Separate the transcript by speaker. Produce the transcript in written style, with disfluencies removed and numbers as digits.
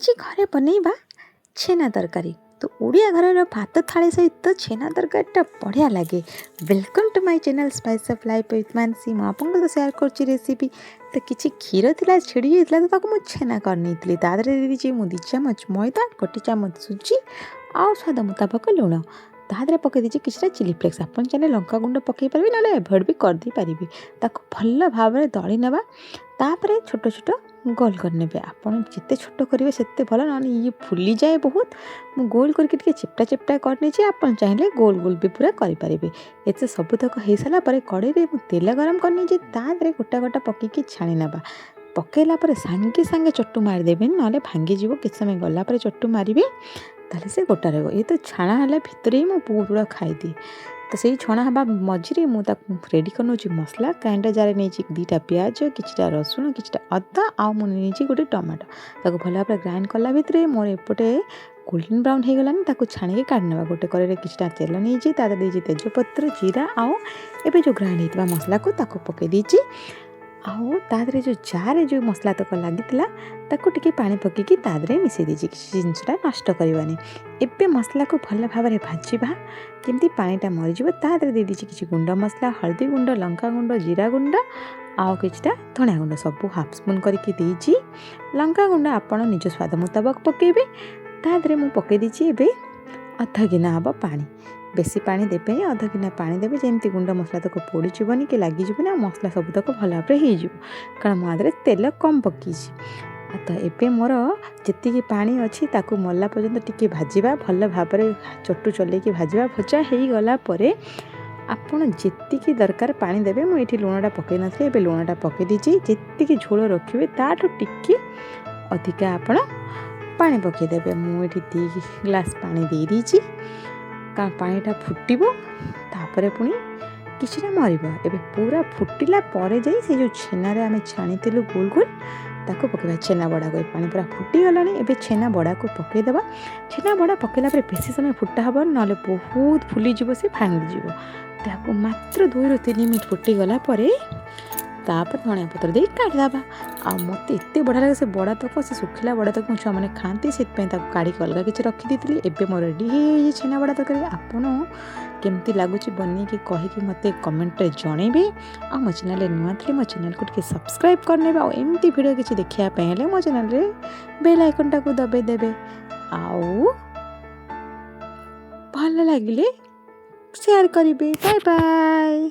Speaker 1: आज घरे बनैबा छेना तरकारी। तो ओडिया घर भात थाली सहित छेना तरकारीटा बढ़िया लगे। Welcome to my channel spice of life with Mansi. मुझे सेयार कर रेसिपी। तो किसी क्षीर थी छिड़ी जाता तो मुझे छेना कर नहीं दीजिए मु 2 चामच मैदा 1 चामच सुजी आउ स्वाद मुताबक लुण तादे पकई दीजिए किसी चिली फ्लेक्स। आप चाहिए लंका गुंड पकई पारे ना एभोड भी करदे पारे। भल भाव में दली नेबा तापर छोट छोट गोल करने आपड़ जिते छोट करेंगे से भल ना ये फुली जाए बहुत। मु गोल करके चिपटा चिपटा करनी आप चाहिए गोल गोल भी पूरा करें। ये सबुतक हो सारापर कड़े में तेल गरम करनी तादे गोटा गोटा पकईकि छाणी ना पकईला सांगे सांगे चट्टू मारिदेवे ना भांगीज किस समय गलापर चट्टू मारे ताले से गोटा रहा। ये तो छाणा है भितर ही मुझे बहुत गुड़ा खाईदिए। तो सही छणा हाँ मझे मुझे रेडी कर मसला ग्राइंडर जार नहीं 2टा प्याज किछटा रसुण किछटा अदा आ मुझे गोटे टमाटो ताको भल भाव ग्राइंड कला भितर मोर एपटे गोल्डन ब्राउन हो गलानी ताको छाणी काढ़ने गोटे कड़े किछटा तेल नहीं तादे तेजपत्र जीरा आउ एबे जो ग्राइंड होता मसला को ताको पकई देछि आउ तादरे जो जार जो मसला तक लगी ताको टिके पानी पकईकि तादरे मिसई देछि किसी जिनसटा नष्ट करवानी। एबे मसला को भल भाव में भाजवा जमी पानीटा मरीज तादरे दे दीजिए किसी गुंड मसला हल्दी गुंड लंका गुंड जीरा गुंड आउ किछटा धनिया गुंड सब हाफ स्पून करके देछि। लंका गुंड आपण निज स्वाद मुताबक पकेबे तादरे मु पकई देछि एबे अधा गिना हम पानी बेसी पानी देवे अधा गिना पानी देवे जमी गुंड मसला तक पोड़ीजनी कि लगिजनी आ मसला सबुतक भल भाव में हो कारण मुझे तेल कम पकई। तो एबे मोर जी पानी अच्छी ताकू मरला पर्यंत टिके भाजवा भल भाव में चटू चलैकी भाजवा भजा हो गलापर आपड़ जी दरकार पानी देवे। मुझे लुणटा पकई नी ए लुणटा पकई दीजिए जी झोल रखिए ताठू टिके अधिका आपण पानी पकईदेवे। मुझे 2 ग्लास पानी दे दीजिए का पानीटा फुटब तापर पुणी किछटा मरब एबे पूरा फुटिला पर जाई से जो छेना रे आमे छाणी थिलु गोल गोल ताको पकेबा छेना बड़ा को पानी पूरा फुटी गलानी। एबे छेना बड़ा को पकईदेबा। छेना बड़ा पकेला पर बेसी समय फुटा हब ना बहुत फुली जीव से भांगी जीव ताको मात्र 2 ରୁ 3 मिनट फुटी गला परे तापर धनिया पत्र दे काढ़ीदेबा। आ मत एत बढ़िया लगे से बड़ा तक से सुखिला बड़ा तक छुआ मैंने खाती से काढ़ी अलग किसी रखी एबे मोर रेडी हो छेना बड़ा तरकारी। आपड़ केमती लगुच बनईकि कहीकि मत कमेंट जनइबे। आ मो चैनल नुआ थी मो चैनल को सब्सक्राइब करने एमती वीडियो किसी देखापी मो चैनल बेल आइकन को दबाई देवे। आउ भल लगे शेयर करेंगे। Bye bye.